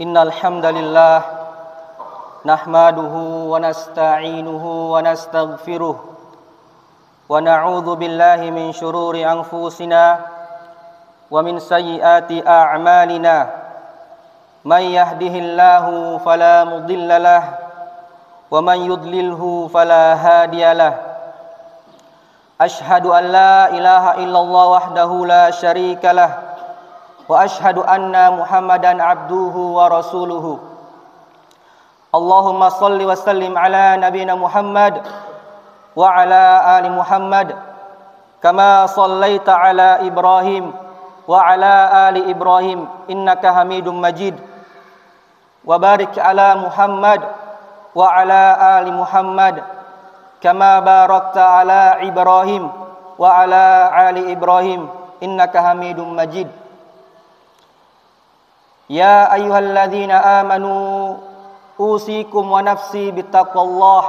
Innal hamdalillah nahmaduhu wa nasta'inuhu wa nastaghfiruh wa na'udzu billahi min shururi anfusina wa min sayyiati a'malina. May yahdihillahu fala mudilla lahu wa man yudlilhu fala hadiya lahu. Ashhadu an la ilaha illallah wahdahu la syarika lahu wa ashhadu anna Muhammadan abduhu wa rasuluhu. Allahumma salli wa sallim ala nabiyina Muhammad wa ala ali Muhammad kama sallaita ala Ibrahim wa ala ali Ibrahim innaka Hamidum Majid. Wa barik ala Muhammad wa ala ali Muhammad kama barakta ala Ibrahim wa ala ali Ibrahim innaka Hamidum Majid. Ya ayyuhalladzina amanu usikum wa nafsi bittaqwallah.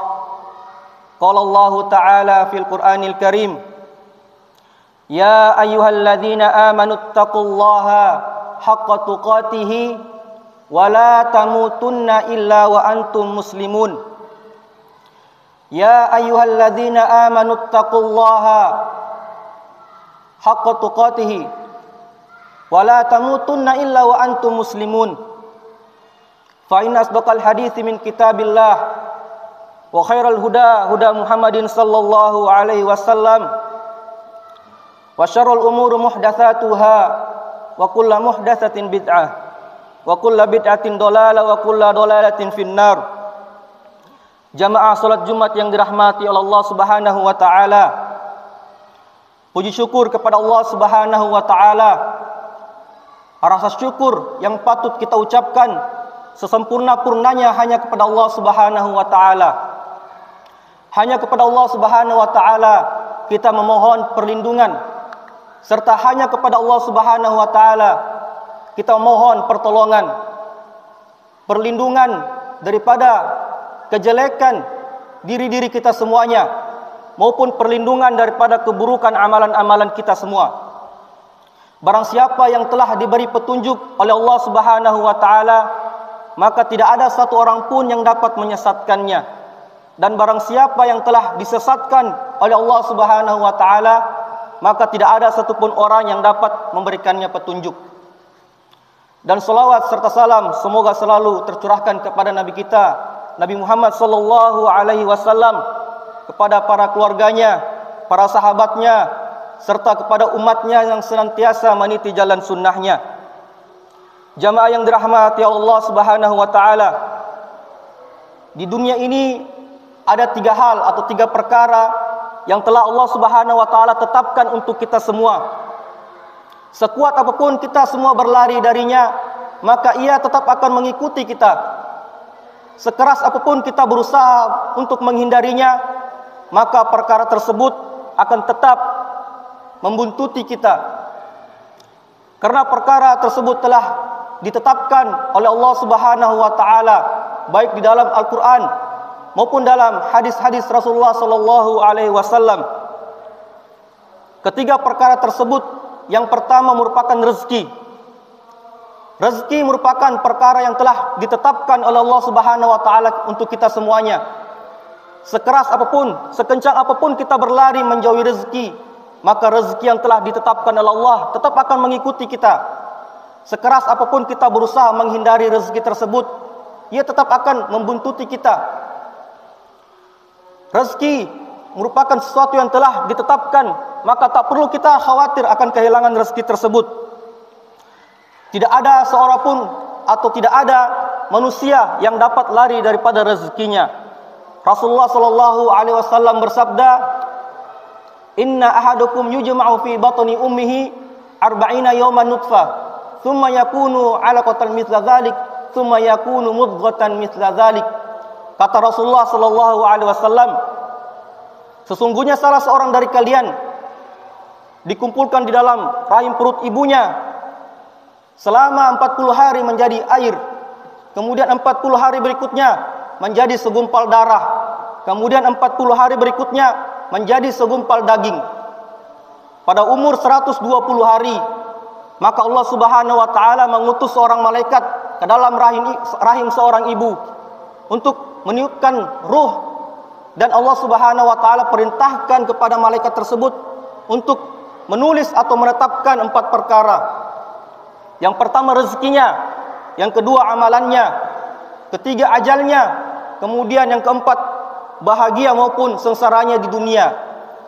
Qala Allah Ta'ala fil Qur'anil Karim, ya ayyuhalladzina amanu ittaqullaha haqqa tuqatih wa la tamutunna illa wa antum muslimun. Ya ayyuhalladzina amanu ittaqullaha haqqa tuqatih wa la tamutunna illa wa antum muslimun. Fa inna asdaqal hadithi min kitabillah wa khairal huda huda Muhammadin sallallahu alaihi wasallam wa syarrul umuri muhdatsatuha wa kullu muhdatsatin bid'ah wa kullu bid'atin dhalalah wa kullu dhalalatin finnar. Jamaah salat Jumat yang dirahmati oleh Allah Subhanahu wa taala. Puji syukur kepada Allah Subhanahu wa taala. Rasa syukur yang patut kita ucapkan sesempurna-purnanya hanya kepada Allah Subhanahu wa taala. Hanya kepada Allah Subhanahu wa taala kita memohon perlindungan, serta hanya kepada Allah Subhanahu wa taala kita memohon pertolongan, perlindungan daripada kejelekan diri-diri kita semuanya maupun perlindungan daripada keburukan amalan-amalan kita semua. Barang siapa yang telah diberi petunjuk oleh Allah Subhanahu wa taala, maka tidak ada satu orang pun yang dapat menyesatkannya. Dan barang siapa yang telah disesatkan oleh Allah Subhanahu wa taala, maka tidak ada satupun orang yang dapat memberikannya petunjuk. Dan salawat serta salam semoga selalu tercurahkan kepada Nabi kita, Nabi Muhammad sallallahu alaihi wasallam, kepada para keluarganya, para sahabatnya, serta kepada umatnya yang senantiasa meniti jalan sunnahnya. Jamaah yang dirahmati Allah Subhanahu wa taala, di dunia ini ada 3 hal atau 3 perkara yang telah Allah Subhanahu wa taala tetapkan untuk kita semua. Sekuat apapun kita semua berlari darinya, maka ia tetap akan mengikuti kita. Sekeras apapun kita berusaha untuk menghindarinya, maka perkara tersebut akan tetap membuntuti kita. Karena perkara tersebut telah ditetapkan oleh Allah Subhanahu wa taala baik di dalam Al-Qur'an maupun dalam hadis-hadis Rasulullah sallallahu alaihi wasallam. Ketiga perkara tersebut, yang pertama merupakan rezeki. Rezeki merupakan perkara yang telah ditetapkan oleh Allah Subhanahu wa taala untuk kita semuanya. Sekeras apapun, sekencang apapun kita berlari menjauhi rezeki, maka rezeki yang telah ditetapkan oleh Allah tetap akan mengikuti kita. Sekeras apapun kita berusaha menghindari rezeki tersebut, ia tetap akan membuntuti kita. Rezeki merupakan sesuatu yang telah ditetapkan, maka tak perlu kita khawatir akan kehilangan rezeki tersebut. Tidak ada seorang pun atau tidak ada manusia yang dapat lari daripada rezekinya. Rasulullah sallallahu alaihi wasallam bersabda, inna ahadukum yujma'u fi batni ummihi 40 yawman nutfah thumma yakunu 'alaqatan mithla dzalik thumma yakunu mudghatan mithla dzalik. Kata Rasulullah sallallahu alaihi wasallam, sesungguhnya salah seorang dari kalian dikumpulkan di dalam rahim perut ibunya selama 40 hari menjadi air, kemudian 40 hari berikutnya menjadi segumpal darah, kemudian 40 hari berikutnya menjadi segumpal daging. Pada umur 120 hari, maka Allah Subhanahu wa taala mengutus seorang malaikat ke dalam rahim seorang ibu untuk meniupkan ruh, dan Allah Subhanahu wa taala perintahkan kepada malaikat tersebut untuk menulis atau menetapkan 4 perkara. Yang pertama rezekinya, yang kedua amalannya, ketiga ajalnya, kemudian yang keempat bahagia maupun sengsaranya di dunia.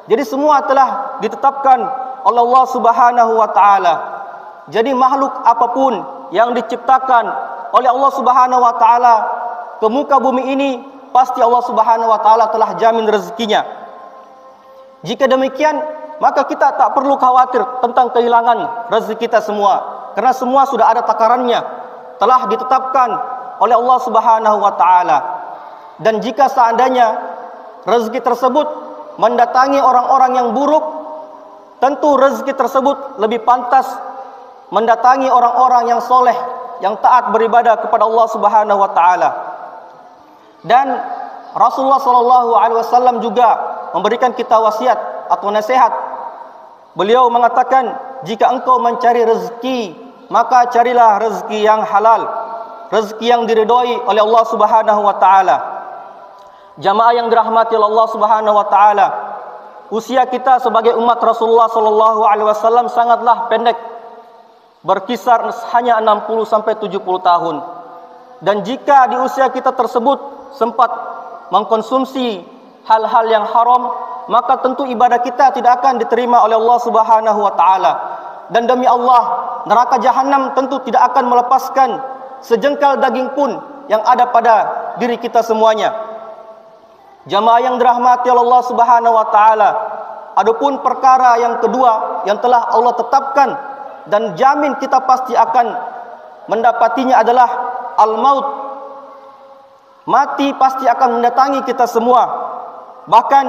Jadi semua telah ditetapkan oleh Allah Subhanahu wa taala. Jadi makhluk apapun yang diciptakan oleh Allah Subhanahu wa taala ke muka bumi ini, pasti Allah Subhanahu wa taala telah jamin rezekinya. Jika demikian, maka kita tak perlu khawatir tentang kehilangan rezeki kita semua, karena semua sudah ada takarannya, telah ditetapkan oleh Allah Subhanahu wa taala. Dan jika seandainya rezeki tersebut mendatangi orang-orang yang buruk, tentu rezeki tersebut lebih pantas mendatangi orang-orang yang soleh, yang taat beribadah kepada Allah Subhanahu wa taala. Dan Rasulullah SAW juga memberikan kita wasiat atau nasihat. Beliau mengatakan, jika engkau mencari rezeki, maka carilah rezeki yang halal, rezeki yang diridhoi oleh Allah Subhanahu wa taala. Jamaah yang dirahmati oleh Allah Subhanahu wa taala, usia kita sebagai umat Rasulullah SAW sangatlah pendek, berkisar hanya 60 sampai 70 tahun. Dan jika di usia kita tersebut sempat mengkonsumsi hal-hal yang haram, maka tentu ibadah kita tidak akan diterima oleh Allah Subhanahu wa taala. Dan demi Allah, neraka jahanam tentu tidak akan melepaskan sejengkal daging pun yang ada pada diri kita semuanya. Jamaah yang dirahmati Allah Subhanahu wa taala, adapun perkara yang kedua yang telah Allah tetapkan dan jamin kita pasti akan mendapatinya adalah al-maut. Mati pasti akan mendatangi kita semua. Bahkan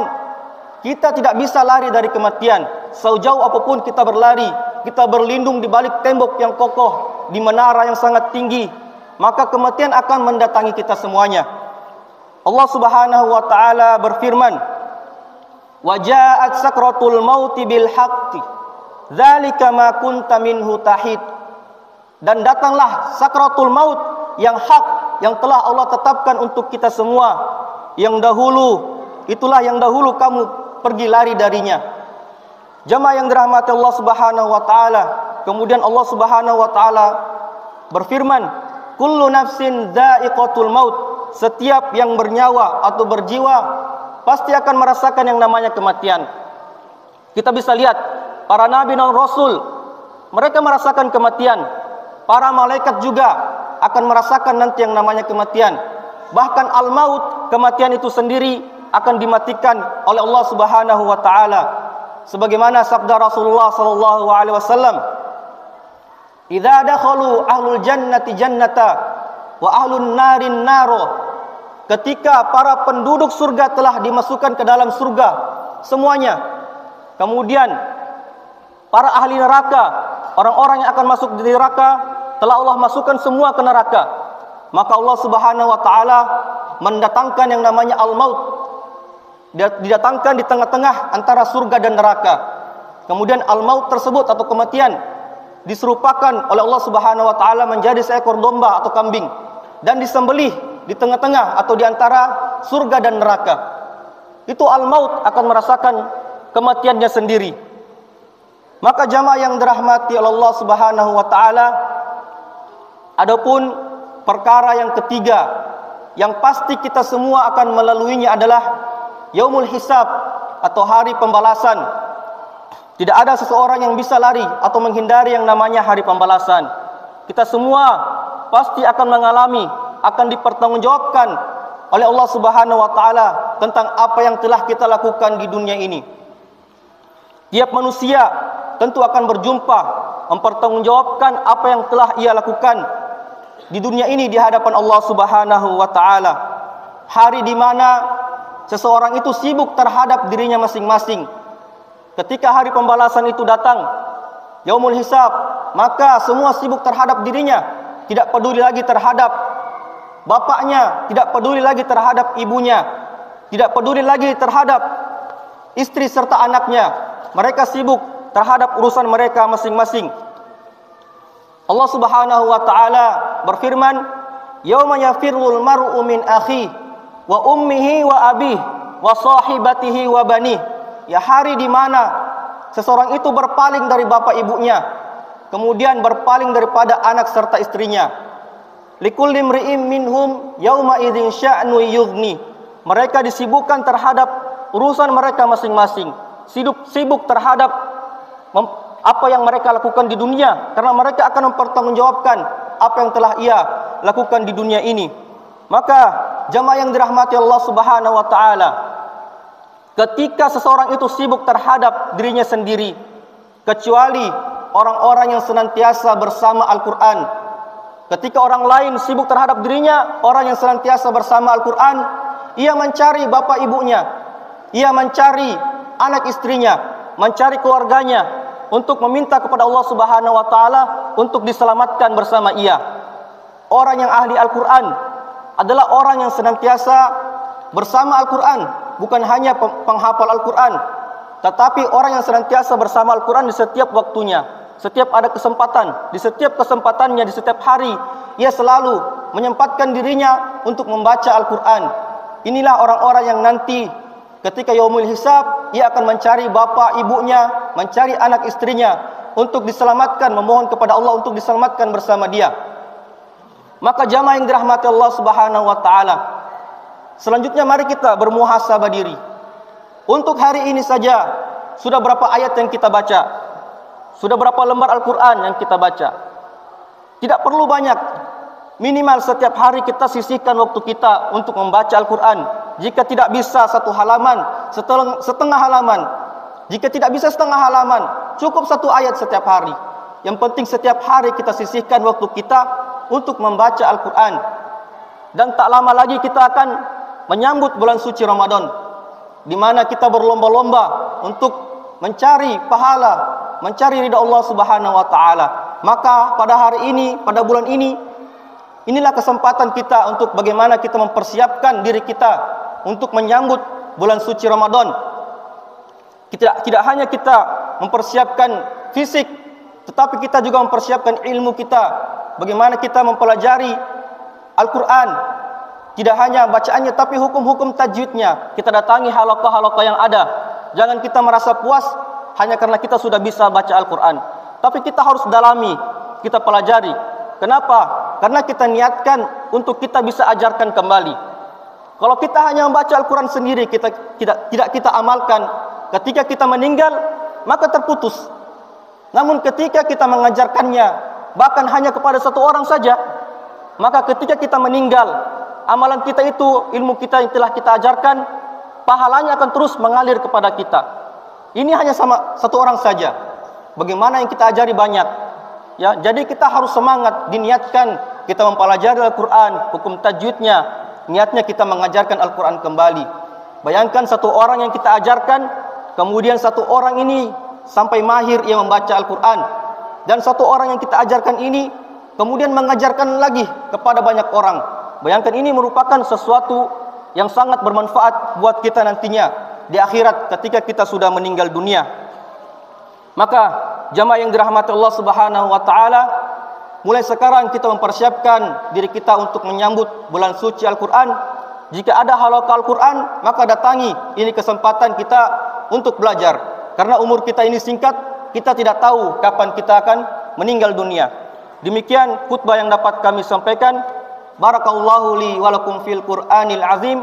kita tidak bisa lari dari kematian. Sejauh apapun kita berlari, kita berlindung di balik tembok yang kokoh, di menara yang sangat tinggi, maka kematian akan mendatangi kita semuanya. Allah Subhanahu wa taala berfirman, "Wa ja'at sakratul mauti bil haqqi, dzalika ma kunta minhu tahid." Dan datanglah sakratul maut yang hak, yang telah Allah tetapkan untuk kita semua, yang dahulu, itulah yang dahulu kamu pergi lari darinya. Jamaah yang dirahmati Allah Subhanahu wa taala, kemudian Allah Subhanahu wa taala berfirman, "Kullu nafsin dha'iqatul maut." Setiap yang bernyawa atau berjiwa pasti akan merasakan yang namanya kematian. Kita bisa lihat para nabi dan rasul, mereka merasakan kematian. Para malaikat juga akan merasakan nanti yang namanya kematian. Bahkan al-maut, kematian itu sendiri akan dimatikan oleh Allah Subhanahu wa taala. Sebagaimana sabda Rasulullah sallallahu alaihi wasallam, "Idza dakhalu ahlul jannati jannata wa ahlun narin naro." Ketika para penduduk surga telah dimasukkan ke dalam surga semuanya, kemudian para ahli neraka, orang-orang yang akan masuk di neraka, telah Allah masukkan semua ke neraka, maka Allah Subhanahu wa taala mendatangkan yang namanya al-maut, didatangkan di tengah-tengah antara surga dan neraka. Kemudian al-maut tersebut atau kematian diserupakan oleh Allah Subhanahu wa taala menjadi seekor domba atau kambing dan disembelih di tengah-tengah atau di antara surga dan neraka. Itu al-maut akan merasakan kematiannya sendiri. Maka jamaah yang dirahmati oleh Allah Subhanahu wa taala, adapun perkara yang ketiga yang pasti kita semua akan melaluinya adalah yaumul hisab atau hari pembalasan. Tidak ada seseorang yang bisa lari atau menghindari yang namanya hari pembalasan. Kita semua pasti akan mengalami, akan dipertanggungjawabkan oleh Allah Subhanahu wa taala tentang apa yang telah kita lakukan di dunia ini. Tiap manusia tentu akan berjumpa, mempertanggungjawabkan apa yang telah ia lakukan di dunia ini di hadapan Allah Subhanahu wa taala. Hari di mana seseorang itu sibuk terhadap dirinya masing-masing. Ketika hari pembalasan itu datang, yaumul hisab, maka semua sibuk terhadap dirinya, tidak peduli lagi terhadap bapaknya, tidak peduli lagi terhadap ibunya, tidak peduli lagi terhadap istri serta anaknya. Mereka sibuk terhadap urusan mereka masing-masing. Allah Subhanahu wa taala berfirman, "Yauma yafirrul mar'u min akhihi wa ummihi wa abihi wa sahibatihi wa banihi." Ya, hari di mana seseorang itu berpaling dari bapak ibunya, kemudian berpaling daripada anak serta istrinya. Likulli imri'in minhum yauma idzin sya'nu yughni. Mereka disibukkan terhadap urusan mereka masing-masing, sibuk terhadap apa yang mereka lakukan di dunia, karena mereka akan mempertanggungjawabkan apa yang telah ia lakukan di dunia ini. Maka jamaah yang dirahmati Allah Subhanahu wa taala, ketika seseorang itu sibuk terhadap dirinya sendiri, kecuali orang-orang yang senantiasa bersama Al-Quran. Ketika orang lain sibuk terhadap dirinya, orang yang senantiasa bersama Al-Quran, ia mencari bapak ibunya, ia mencari anak istrinya, mencari keluarganya, untuk meminta kepada Allah Subhanahu wa taala untuk diselamatkan bersama ia. Orang yang ahli Al-Quran adalah orang yang senantiasa bersama Al-Quran, bukan hanya penghafal Al-Quran, tetapi orang yang senantiasa bersama Al-Quran di setiap waktunya, setiap ada kesempatan, di setiap kesempatannya, di setiap hari, ia selalu menyempatkan dirinya untuk membaca Al-Quran. Inilah orang-orang yang nanti ketika yaumul hisab, ia akan mencari bapak ibunya, mencari anak istrinya untuk diselamatkan, memohon kepada Allah untuk diselamatkan bersama dia. Maka jamaah yang dirahmati Allah Subhanahu wa taala, selanjutnya mari kita bermuhasabah diri. Untuk hari ini saja, sudah berapa ayat yang kita baca? Sudah berapa lembar Al-Quran yang kita baca? Tidak perlu banyak, minimal setiap hari kita sisihkan waktu kita untuk membaca Al-Quran. Jika tidak bisa satu halaman, setengah halaman. Jika tidak bisa setengah halaman, cukup satu ayat setiap hari. Yang penting setiap hari kita sisihkan waktu kita untuk membaca Al-Quran. Dan tak lama lagi kita akan menyambut bulan suci Ramadan, di mana kita berlomba-lomba untuk mencari pahala, mencari ridha Allah Subhanahu wa taala. Maka pada hari ini, pada bulan ini, inilah kesempatan kita untuk bagaimana kita mempersiapkan diri kita untuk menyambut bulan suci Ramadan. Tidak hanya kita mempersiapkan fisik, tetapi kita juga mempersiapkan ilmu kita. Bagaimana kita mempelajari Al-Quran, tidak hanya bacaannya, tapi hukum-hukum tajwidnya. Kita datangi halaqah-halaqah yang ada. Jangan kita merasa puas hanya karena kita sudah bisa baca Al-Quran, tapi kita harus dalami, kita pelajari. Kenapa? Karena kita niatkan untuk kita bisa ajarkan kembali. Kalau kita hanya membaca Al-Quran sendiri, tidak kita amalkan, ketika kita meninggal, maka terputus. Namun ketika kita mengajarkannya, bahkan hanya kepada satu orang saja, maka ketika kita meninggal, amalan kita itu, ilmu kita yang telah kita ajarkan, pahalanya akan terus mengalir kepada kita. Ini hanya sama satu orang saja. Bagaimana yang kita ajari banyak. Ya, jadi kita harus semangat, diniatkan kita mempelajari Al-Quran, hukum tajwidnya, niatnya kita mengajarkan Al-Quran kembali. Bayangkan satu orang yang kita ajarkan, kemudian satu orang ini sampai mahir ia membaca Al-Quran, dan satu orang yang kita ajarkan ini kemudian mengajarkan lagi kepada banyak orang. Bayangkan, ini merupakan sesuatu yang sangat bermanfaat buat kita nantinya di akhirat ketika kita sudah meninggal dunia. Maka jamaah yang dirahmati Allah Subhanahu wa taala, mulai sekarang kita mempersiapkan diri kita untuk menyambut bulan suci Al-Quran. Jika ada halaqah Al-Quran, maka datangi. Ini kesempatan kita untuk belajar, karena umur kita ini singkat, kita tidak tahu kapan kita akan meninggal dunia. Demikian khutbah yang dapat kami sampaikan. Barakallahu li wa lakum fil Qur'anil azim,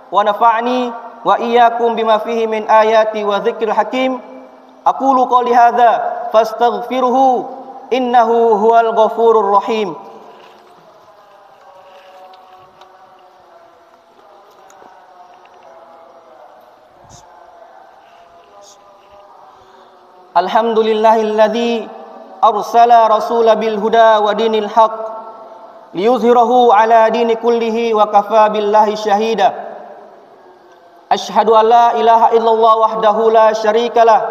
wa nafa'ni wa iyyakum bima fihi min ayati wa dzikril hakim. Aqulu qouli hadza fastaghfiruhu innahu huwal ghafurur rahim. Alhamdulillahilladzi arsala rasula bil huda wa dinil haq liyuzhirahu ala dini kullihi wa kafa billahi syahida. Asyhadu an la ilaha illallah wahdahu la syarikalah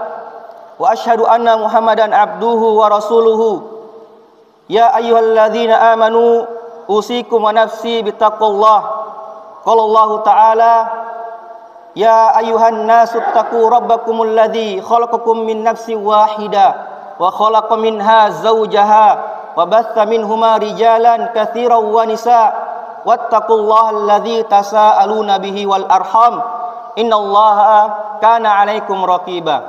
wa asyhadu anna Muhammadan abduhu wa rasuluhu. Ya ayyuhalladzina amanu usikum wa nafsi bittaqullah. Qala Allah ta'ala, ya ayyuhan nasu taqu rabbakumul ladzi khalaqakum min nafsin wahidah wa khalaqa minha zawjaha وبث منهما رجالا كثيرا ونساء واتقوا الله الذي تساءلون به والأرحام إن الله كان عليكم رقيبا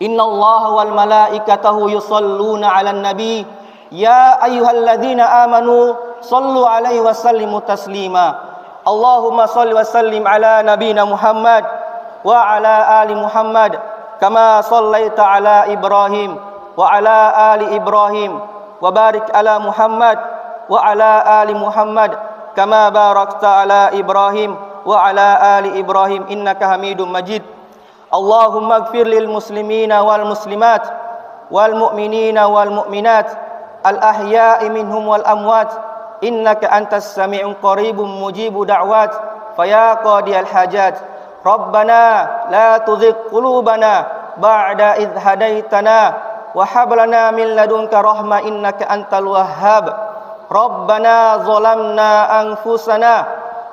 إن الله والملائكته يصلون على النبي يا أيها الذين آمنوا صلوا عليه وسلموا تسليما اللهم صل وسلم على نبينا محمد وعلى آل محمد كما صليت على إبراهيم وعلى آل إبراهيم وبارك على محمد وعلى آل محمد كما باركت على إبراهيم وعلى آل إبراهيم إنك حميد مجيد اللهم اغفر للمسلمين والمسلمات والمؤمنين والمؤمنات الأحياء منهم والأموات إنك أنت السميع قريب مجيب دعوات فيا قاضي الحاجات ربنا لا تزغ قلوبنا بعد إذ هديتنا وهب لنا من لدنك رحمة إنك أنت الوهاب ربنا ظلمنا أنفسنا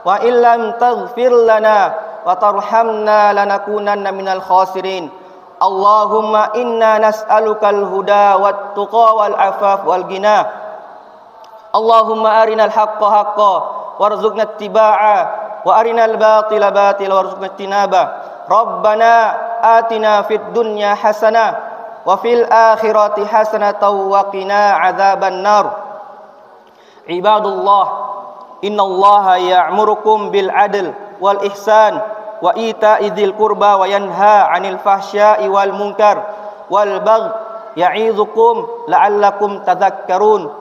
وإن لم تغفر لنا وترحمنا لنكونن من الخاسرين اللهم إنا نسألك الهدى والتقى والعفاف والغنى اللهم أرنا الحق حقا وارزقنا اتباعه وأرنا الباطل باطلا وارزقنا اجتنابه ربنا آتنا في الدنيا حسنة وفي الآخرة حسنة وقنا عذاب النار عباد الله إن الله يأمركم بالعدل والإحسان وإيتاء ذي القربى وينهى عن الفحشاء والمنكر والبغي يعظكم لعلكم تذكرون